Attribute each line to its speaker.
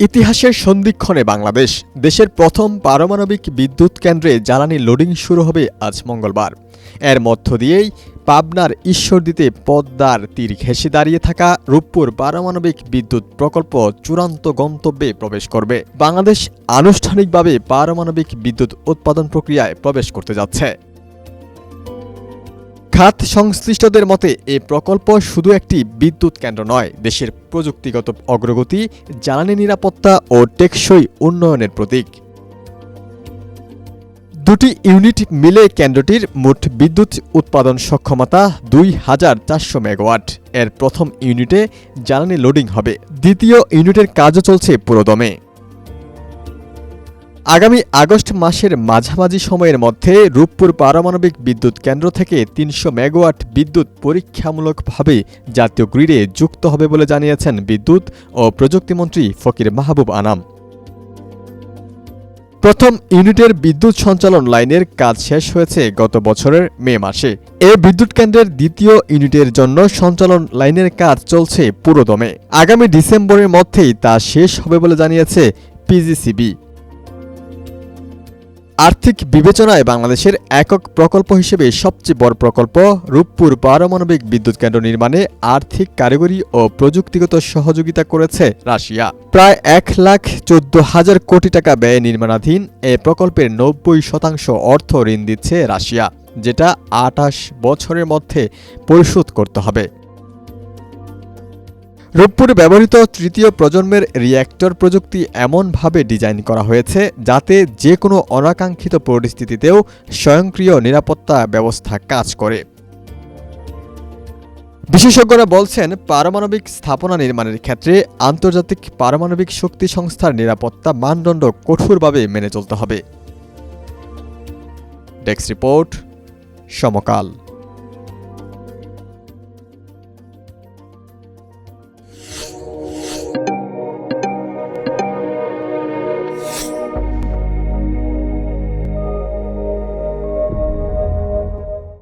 Speaker 1: ইতিহাসের সন্ধিক্ষণে বাংলাদেশ দেশের প্রথম পারমাণবিক বিদ্যুৎ কেন্দ্রে জ্বালানি লোডিং শুরু হবে আজ মঙ্গলবার। এর মধ্য দিয়েই পাবনার ঈশ্বরদীতে পদ্মার তীর ঘেঁষে দাঁড়িয়ে থাকা রূপপুর পারমাণবিক বিদ্যুৎ প্রকল্প চূড়ান্ত গন্তব্যে প্রবেশ করবে। বাংলাদেশ আনুষ্ঠানিকভাবে পারমাণবিক বিদ্যুৎ উৎপাদন প্রক্রিয়ায় প্রবেশ করতে যাচ্ছে। খাত সংশ্লিষ্টদের মতে এ প্রকল্প শুধু একটি বিদ্যুৎ কেন্দ্র নয়, দেশের প্রযুক্তিগত অগ্রগতি, জ্বালানি নিরাপত্তা ও টেকসই উন্নয়নের প্রতীক। দুটি ইউনিট মিলে কেন্দ্রটির মোট বিদ্যুৎ উৎপাদন সক্ষমতা ২,৪০০ মেগাওয়াট। এর প্রথম ইউনিটে জ্বালানি লোডিং হবে, দ্বিতীয় ইউনিটের কাজও চলছে পুরোদমে। আগামী আগস্ট মাসের মাঝামাঝি সময়ের মধ্যে রূপপুর পারমাণবিক বিদ্যুৎ কেন্দ্র থেকে ৩০০ মেগাওয়াট বিদ্যুৎ পরীক্ষামূলকভাবে জাতীয় গ্রিডে যুক্ত হবে বলে জানিয়েছেন বিদ্যুৎ ও প্রযুক্তিমন্ত্রী ফকির মাহবুব আনাম। প্রথম ইউনিটের বিদ্যুৎ সঞ্চালন লাইনের কাজ শেষ হয়েছে গত বছরের মে মাসে। এ বিদ্যুৎ কেন্দ্রের দ্বিতীয় ইউনিটের জন্য সঞ্চালন লাইনের কাজ চলছে পুরোদমে। আগামী ডিসেম্বরের মধ্যেই তা শেষ হবে বলে জানিয়েছে পিজিসিবি। আর্থিক বিবেচনায় বাংলাদেশের একক প্রকল্প হিসেবে সবচেয়ে বড় প্রকল্প রূপপুর পারমাণবিক বিদ্যুৎ কেন্দ্র নির্মাণে আর্থিক, কারিগরি ও প্রযুক্তিগত সহযোগিতা করেছে রাশিয়া। প্রায় ১,১৪,০০০ কোটি টাকা ব্যয়ে নির্মাণাধীন এ প্রকল্পের ৯০% অর্থ ঋণ দিচ্ছে রাশিয়া, যেটা ২৮ বছরের মধ্যে পরিশোধ করতে হবে। রূপপুরে ব্যবহৃত তৃতীয় প্রজন্মের রিয়্যাক্টর প্রযুক্তি এমনভাবে ডিজাইন করা হয়েছে যাতে যে কোনো অনাকাঙ্ক্ষিত পরিস্থিতিতেও স্বয়ংক্রিয় নিরাপত্তা ব্যবস্থা কাজ করে। বিশেষজ্ঞরা বলছেন, পারমাণবিক স্থাপনা নির্মাণের ক্ষেত্রে আন্তর্জাতিক পারমাণবিক শক্তি সংস্থার নিরাপত্তা মানদণ্ড কঠোরভাবে মেনে চলতে হবে। ডেস্ক রিপোর্ট, সমকাল।